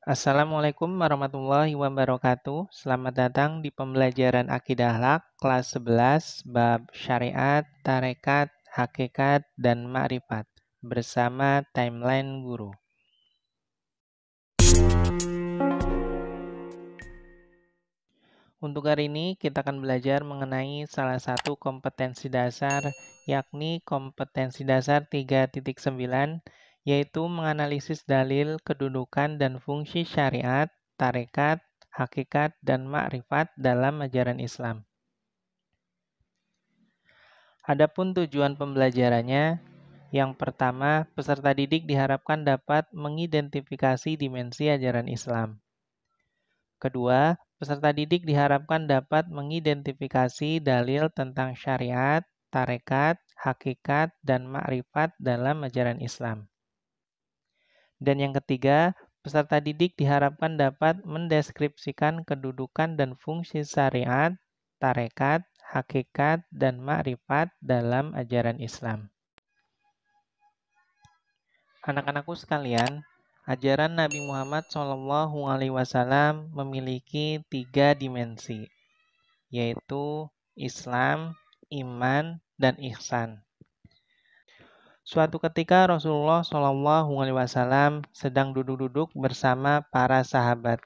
Assalamualaikum warahmatullahi wabarakatuh. Selamat datang di pembelajaran Akidah Akhlak kelas 11 bab Syariat, Tarekat, Hakikat, dan Ma'rifat bersama Timeline Guru. Untuk hari ini kita akan belajar mengenai salah satu kompetensi dasar, yakni kompetensi dasar 3.9, yaitu menganalisis dalil, kedudukan, dan fungsi syariat, tarekat, hakikat, dan ma'rifat dalam ajaran Islam. Adapun tujuan pembelajarannya, yang pertama, peserta didik diharapkan dapat mengidentifikasi dimensi ajaran Islam. Kedua, peserta didik diharapkan dapat mengidentifikasi dalil tentang syariat, tarekat, hakikat, dan ma'rifat dalam ajaran Islam. Dan yang ketiga, peserta didik diharapkan dapat mendeskripsikan kedudukan dan fungsi syariat, tarekat, hakikat, dan ma'rifat dalam ajaran Islam. Anak-anakku sekalian, ajaran Nabi Muhammad SAW memiliki 3 dimensi, yaitu Islam, iman, dan ihsan. Suatu ketika Rasulullah SAW sedang duduk-duduk bersama para sahabat.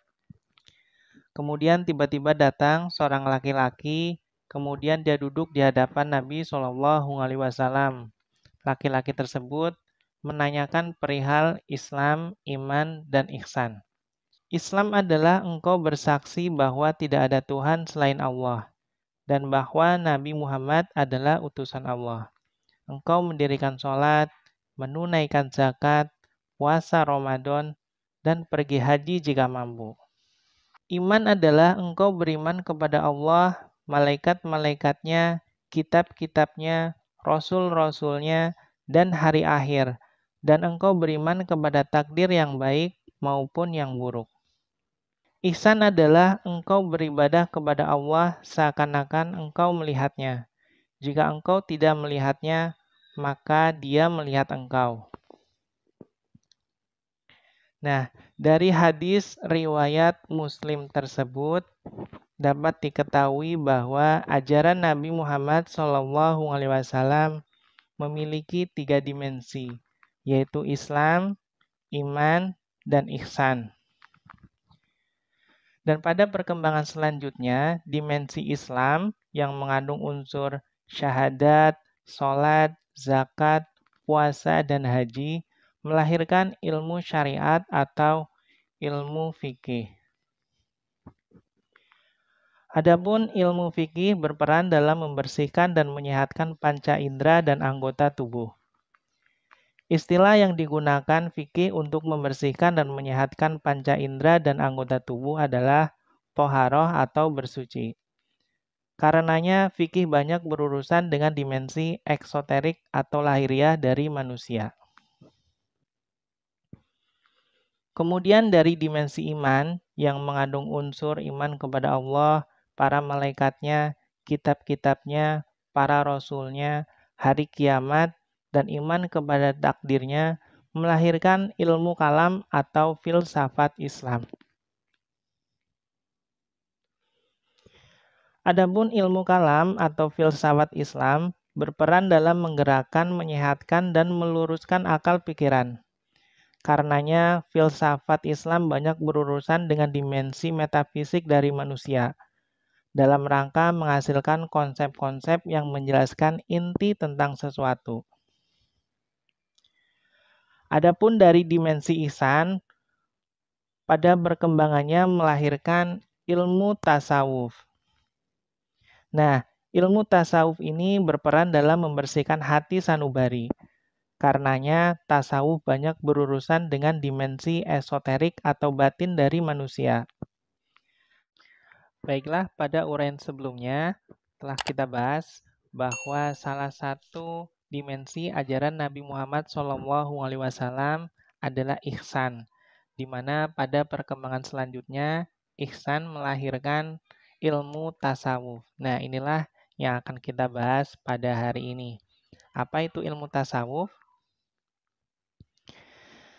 Kemudian tiba-tiba datang seorang laki-laki, kemudian dia duduk di hadapan Nabi SAW. Laki-laki tersebut menanyakan perihal Islam, iman, dan ihsan. Islam adalah engkau bersaksi bahwa tidak ada Tuhan selain Allah, dan bahwa Nabi Muhammad adalah utusan Allah. Engkau mendirikan sholat, menunaikan zakat, puasa Ramadan, dan pergi haji jika mampu. Iman adalah engkau beriman kepada Allah, malaikat-malaikatnya, kitab-kitabnya, rasul-rasulnya, dan hari akhir, dan engkau beriman kepada takdir yang baik maupun yang buruk. Ihsan adalah engkau beribadah kepada Allah seakan-akan engkau melihatnya. Jika engkau tidak melihatnya, maka dia melihat engkau. Nah, dari hadis riwayat Muslim tersebut dapat diketahui bahwa ajaran Nabi Muhammad SAW memiliki 3 dimensi, yaitu Islam, iman, dan ihsan. Dan pada perkembangan selanjutnya, dimensi Islam yang mengandung unsur syahadat, sholat, zakat, puasa, dan haji melahirkan ilmu syariat atau ilmu fikih. Adapun ilmu fikih berperan dalam membersihkan dan menyehatkan panca indera dan anggota tubuh. Istilah yang digunakan fikih untuk membersihkan dan menyehatkan panca indera dan anggota tubuh adalah toharoh atau bersuci. Karenanya fikih banyak berurusan dengan dimensi eksoterik atau lahiriah dari manusia. Kemudian dari dimensi iman yang mengandung unsur iman kepada Allah, para malaikatnya, kitab-kitabnya, para rasulnya, hari kiamat, dan iman kepada takdirnya melahirkan ilmu kalam atau filsafat Islam. Adapun ilmu kalam atau filsafat Islam berperan dalam menggerakkan, menyehatkan, dan meluruskan akal pikiran. Karenanya, filsafat Islam banyak berurusan dengan dimensi metafisik dari manusia, dalam rangka menghasilkan konsep-konsep yang menjelaskan inti tentang sesuatu. Adapun dari dimensi ihsan, pada perkembangannya melahirkan ilmu tasawuf. Nah, ilmu tasawuf ini berperan dalam membersihkan hati sanubari. Karenanya, tasawuf banyak berurusan dengan dimensi esoterik atau batin dari manusia. Baiklah, pada uraian sebelumnya telah kita bahas bahwa salah satu dimensi ajaran Nabi Muhammad SAW adalah ihsan, di mana pada perkembangan selanjutnya ihsan melahirkan ilmu tasawuf. Nah, inilah yang akan kita bahas pada hari ini. Apa itu ilmu tasawuf?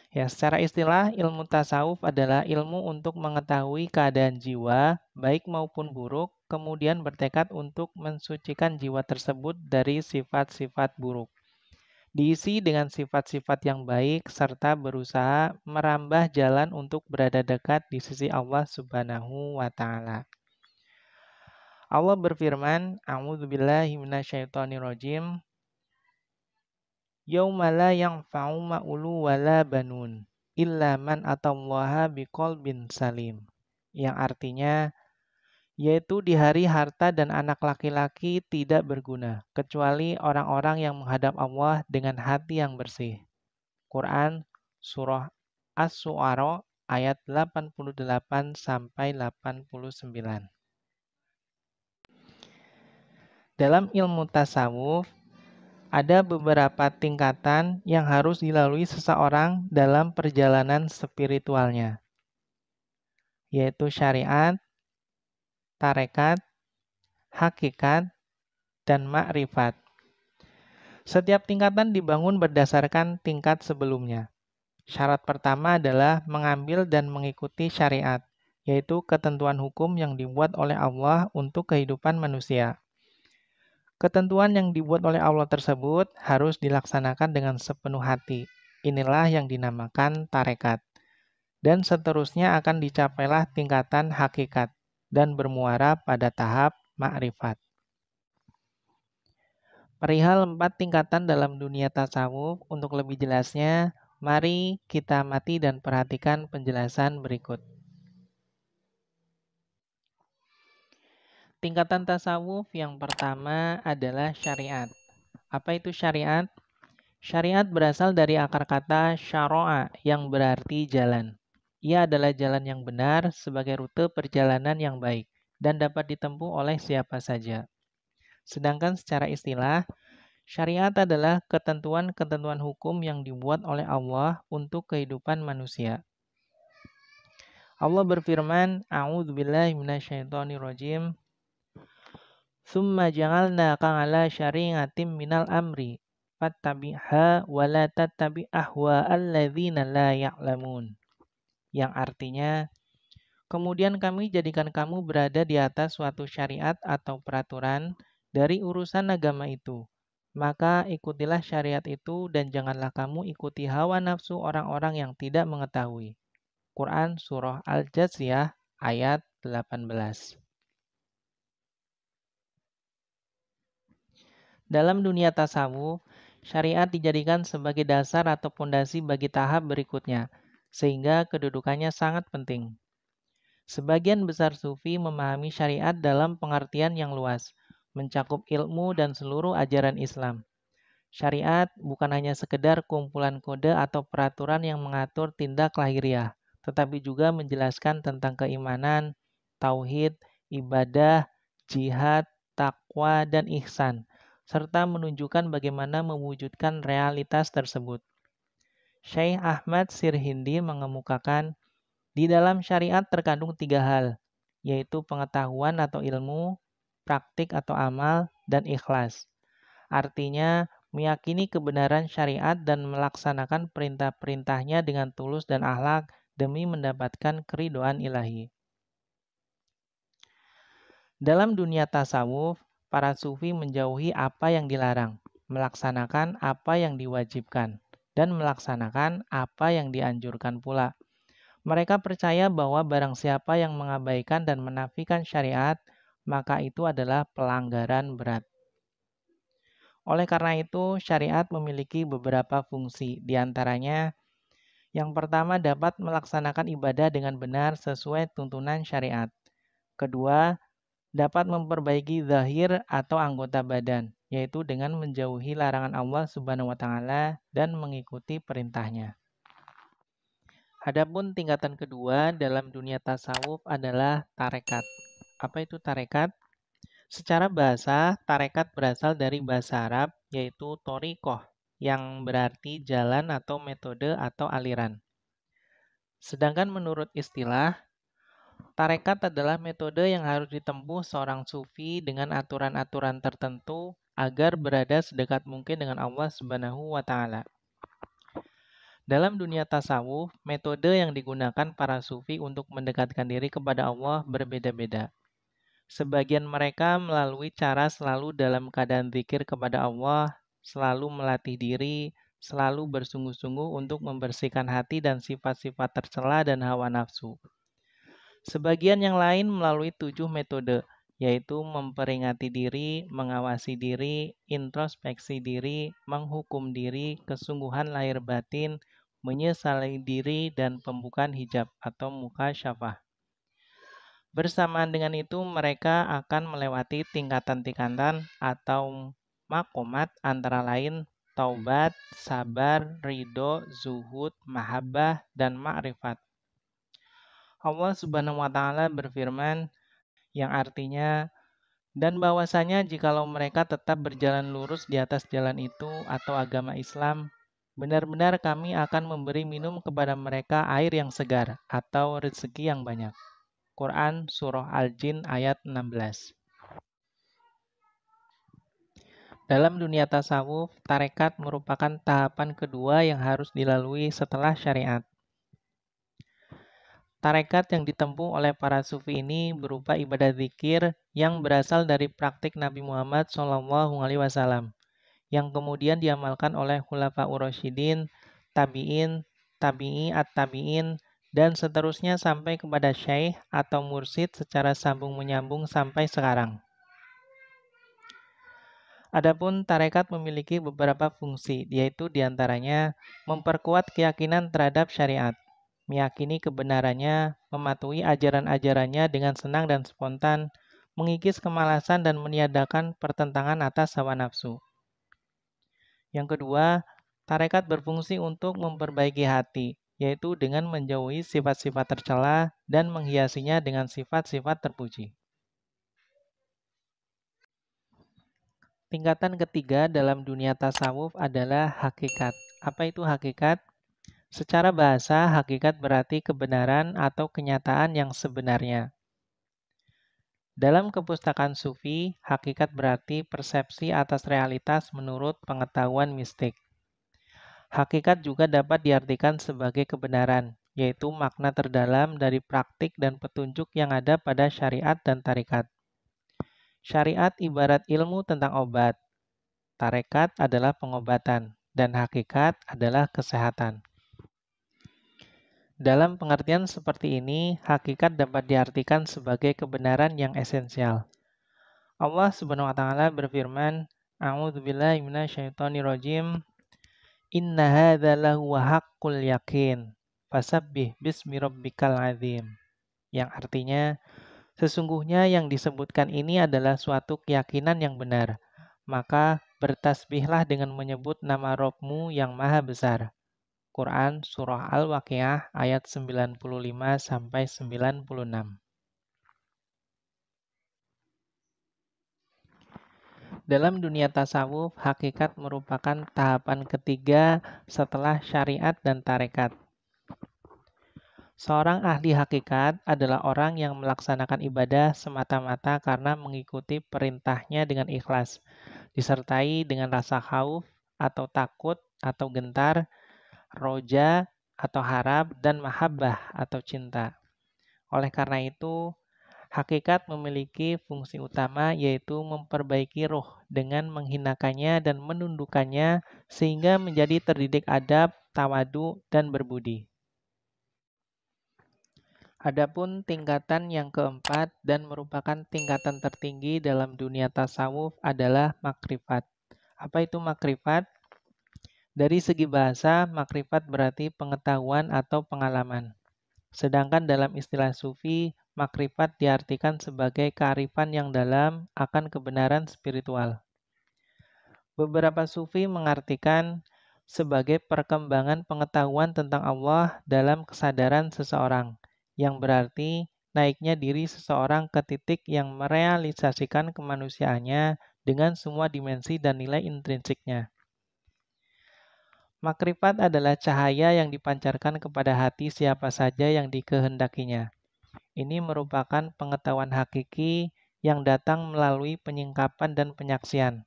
Ya, secara istilah, ilmu tasawuf adalah ilmu untuk mengetahui keadaan jiwa, baik maupun buruk, kemudian bertekad untuk mensucikan jiwa tersebut dari sifat-sifat buruk. Diisi dengan sifat-sifat yang baik, serta berusaha merambah jalan untuk berada dekat di sisi Allah Subhanahu wa Ta'ala. Allah berfirman, A'udzubillahi minasyaitonirrajim, Yauma la yanfa'u ma'ulu wala banun illa man atallaha biqalbin salim. Yang artinya yaitu di hari harta dan anak laki-laki tidak berguna kecuali orang-orang yang menghadap Allah dengan hati yang bersih. Quran surah As-Su'ara ayat 88 sampai 89. Dalam ilmu tasawuf ada beberapa tingkatan yang harus dilalui seseorang dalam perjalanan spiritualnya, yaitu syariat, tarekat, hakikat, dan makrifat. Setiap tingkatan dibangun berdasarkan tingkat sebelumnya. Syarat pertama adalah mengambil dan mengikuti syariat, yaitu ketentuan hukum yang dibuat oleh Allah untuk kehidupan manusia. Ketentuan yang dibuat oleh Allah tersebut harus dilaksanakan dengan sepenuh hati. Inilah yang dinamakan tarekat. Dan seterusnya akan dicapailah tingkatan hakikat dan bermuara pada tahap makrifat. Perihal 4 tingkatan dalam dunia tasawuf, untuk lebih jelasnya, mari kita amati dan perhatikan penjelasan berikut. Tingkatan tasawuf yang pertama adalah syariat. Apa itu syariat? Syariat berasal dari akar kata syara'a yang berarti jalan. Ia adalah jalan yang benar sebagai rute perjalanan yang baik dan dapat ditempuh oleh siapa saja. Sedangkan secara istilah, syariat adalah ketentuan-ketentuan hukum yang dibuat oleh Allah untuk kehidupan manusia. Allah berfirman, A'udzubillahi minasyaitonirrajim, Tsumma ja'alnaka 'ala syari'atin minal amri fattabi'ha wa la tattabi' ahwa'al ladzina la ya'lamun. Yang artinya, kemudian kami jadikan kamu berada di atas suatu syariat atau peraturan dari urusan agama itu. Maka ikutilah syariat itu dan janganlah kamu ikuti hawa nafsu orang-orang yang tidak mengetahui. Quran Surah Al-Jathiyah ayat 18. Dalam dunia tasawuf, syariat dijadikan sebagai dasar atau fondasi bagi tahap berikutnya, sehingga kedudukannya sangat penting. Sebagian besar sufi memahami syariat dalam pengertian yang luas, mencakup ilmu dan seluruh ajaran Islam. Syariat bukan hanya sekedar kumpulan kode atau peraturan yang mengatur tindak lahiriah, tetapi juga menjelaskan tentang keimanan, tauhid, ibadah, jihad, takwa, dan ihsan, serta menunjukkan bagaimana mewujudkan realitas tersebut. Syekh Ahmad Sirhindi mengemukakan, di dalam syariat terkandung 3 hal, yaitu pengetahuan atau ilmu, praktik atau amal, dan ikhlas. Artinya, meyakini kebenaran syariat dan melaksanakan perintah-perintahnya dengan tulus dan akhlak demi mendapatkan keridhaan ilahi. Dalam dunia tasawuf, para sufi menjauhi apa yang dilarang, melaksanakan apa yang diwajibkan, dan melaksanakan apa yang dianjurkan pula. Mereka percaya bahwa barang siapa yang mengabaikan dan menafikan syariat, maka itu adalah pelanggaran berat. Oleh karena itu, syariat memiliki beberapa fungsi, di antaranya yang pertama dapat melaksanakan ibadah dengan benar sesuai tuntunan syariat. Kedua, dapat memperbaiki zahir atau anggota badan, yaitu dengan menjauhi larangan Allah Subhanahu wa Ta'ala dan mengikuti perintahnya. Adapun tingkatan kedua dalam dunia tasawuf adalah tarekat. Apa itu tarekat? Secara bahasa, tarekat berasal dari bahasa Arab, yaitu thoriqoh, yang berarti jalan atau metode atau aliran. Sedangkan menurut istilah, tarekat adalah metode yang harus ditempuh seorang sufi dengan aturan-aturan tertentu agar berada sedekat mungkin dengan Allah Subhanahu wa Ta'ala. Dalam dunia tasawuf, metode yang digunakan para sufi untuk mendekatkan diri kepada Allah berbeda-beda. Sebagian mereka melalui cara selalu dalam keadaan zikir kepada Allah, selalu melatih diri, selalu bersungguh-sungguh untuk membersihkan hati dan sifat-sifat tercela dan hawa nafsu. Sebagian yang lain melalui 7 metode, yaitu memperingati diri, mengawasi diri, introspeksi diri, menghukum diri, kesungguhan lahir batin, menyesali diri, dan pembukaan hijab atau mukasyafah. Bersamaan dengan itu, mereka akan melewati tingkatan-tingkatan atau makomat antara lain taubat, sabar, ridho, zuhud, mahabbah, dan ma'rifat. Allah Subhanahu wa Ta'ala berfirman yang artinya, dan bahwasanya jikalau mereka tetap berjalan lurus di atas jalan itu atau agama Islam, benar-benar kami akan memberi minum kepada mereka air yang segar atau rezeki yang banyak. Quran Surah Al-Jin ayat 16. Dalam dunia tasawuf, tarekat merupakan tahapan kedua yang harus dilalui setelah syariat. Tarekat yang ditempuh oleh para sufi ini berupa ibadah zikir yang berasal dari praktik Nabi Muhammad SAW, yang kemudian diamalkan oleh Khulafaur Rasyidin, tabi'in, tabi'i at-tabi'in, dan seterusnya sampai kepada syekh atau mursyid secara sambung menyambung sampai sekarang. Adapun tarekat memiliki beberapa fungsi, yaitu diantaranya memperkuat keyakinan terhadap syariat, meyakini kebenarannya, mematuhi ajaran-ajarannya dengan senang dan spontan, mengikis kemalasan dan meniadakan pertentangan atas hawa nafsu. Yang kedua, tarekat berfungsi untuk memperbaiki hati, yaitu dengan menjauhi sifat-sifat tercela dan menghiasinya dengan sifat-sifat terpuji. Tingkatan ketiga dalam dunia tasawuf adalah hakikat. Apa itu hakikat? Secara bahasa, hakikat berarti kebenaran atau kenyataan yang sebenarnya. Dalam kepustakaan sufi, hakikat berarti persepsi atas realitas menurut pengetahuan mistik. Hakikat juga dapat diartikan sebagai kebenaran, yaitu makna terdalam dari praktik dan petunjuk yang ada pada syariat dan tarekat. Syariat ibarat ilmu tentang obat, tarekat adalah pengobatan, dan hakikat adalah kesehatan. Dalam pengertian seperti ini, hakikat dapat diartikan sebagai kebenaran yang esensial. Allah Subhanahu wa Ta'ala berfirman, A'udzubillahi minasyaitonirrajim. Inna hadza lahuwa haqqul yakin. Fasabbih bismi rabbikal azim. Yang artinya, sesungguhnya yang disebutkan ini adalah suatu keyakinan yang benar. Maka bertasbihlah dengan menyebut nama Rabb-Mu yang maha besar. Quran Surah Al-Waqiah ayat 95-96. Dalam dunia tasawuf, hakikat merupakan tahapan ketiga setelah syariat dan tarekat. Seorang ahli hakikat adalah orang yang melaksanakan ibadah semata-mata karena mengikuti perintahnya dengan ikhlas, disertai dengan rasa khauf atau takut atau gentar, roja atau harap, dan mahabbah atau cinta. Oleh karena itu, hakikat memiliki fungsi utama yaitu memperbaiki ruh dengan menghinakannya dan menundukkannya sehingga menjadi terdidik adab, tawadu, dan berbudi. Adapun tingkatan yang keempat dan merupakan tingkatan tertinggi dalam dunia tasawuf adalah makrifat. Apa itu makrifat? Dari segi bahasa, makrifat berarti pengetahuan atau pengalaman. Sedangkan dalam istilah sufi, makrifat diartikan sebagai kearifan yang dalam akan kebenaran spiritual. Beberapa sufi mengartikan sebagai perkembangan pengetahuan tentang Allah dalam kesadaran seseorang, yang berarti naiknya diri seseorang ke titik yang merealisasikan kemanusiaannya dengan semua dimensi dan nilai intrinsiknya. Makrifat adalah cahaya yang dipancarkan kepada hati siapa saja yang dikehendakinya. Ini merupakan pengetahuan hakiki yang datang melalui penyingkapan dan penyaksian.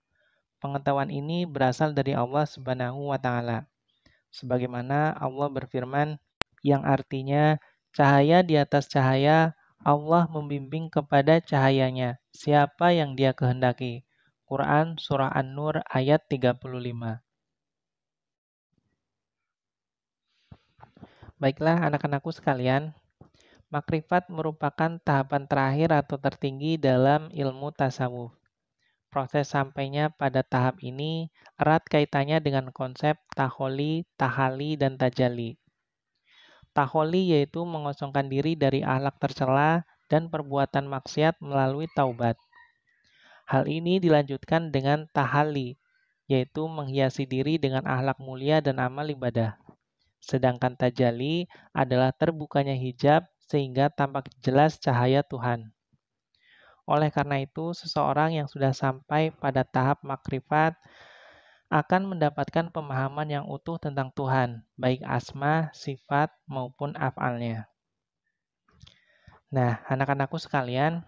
Pengetahuan ini berasal dari Allah Subhanahu wa Ta'ala. Sebagaimana Allah berfirman yang artinya cahaya di atas cahaya, Allah membimbing kepada cahayanya siapa yang Dia kehendaki. Quran Surah An-Nur ayat 35. Baiklah anak-anakku sekalian, makrifat merupakan tahapan terakhir atau tertinggi dalam ilmu tasawuf. Proses sampainya pada tahap ini erat kaitannya dengan konsep taholi, tahali, dan tajali. Taholi yaitu mengosongkan diri dari akhlak tercela dan perbuatan maksiat melalui taubat. Hal ini dilanjutkan dengan tahali, yaitu menghiasi diri dengan akhlak mulia dan amal ibadah. Sedangkan tajali adalah terbukanya hijab sehingga tampak jelas cahaya Tuhan. Oleh karena itu, seseorang yang sudah sampai pada tahap makrifat akan mendapatkan pemahaman yang utuh tentang Tuhan, baik asma, sifat, maupun af'alnya. Nah, anak-anakku sekalian,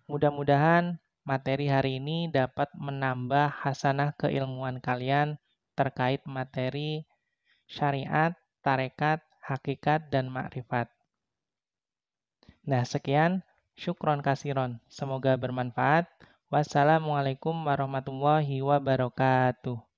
mudah-mudahan materi hari ini dapat menambah hasanah keilmuan kalian terkait materi syariat, tarekat, hakikat, dan makrifat. Nah, sekian. Syukron kasiron. Semoga bermanfaat. Wassalamualaikum warahmatullahi wabarakatuh.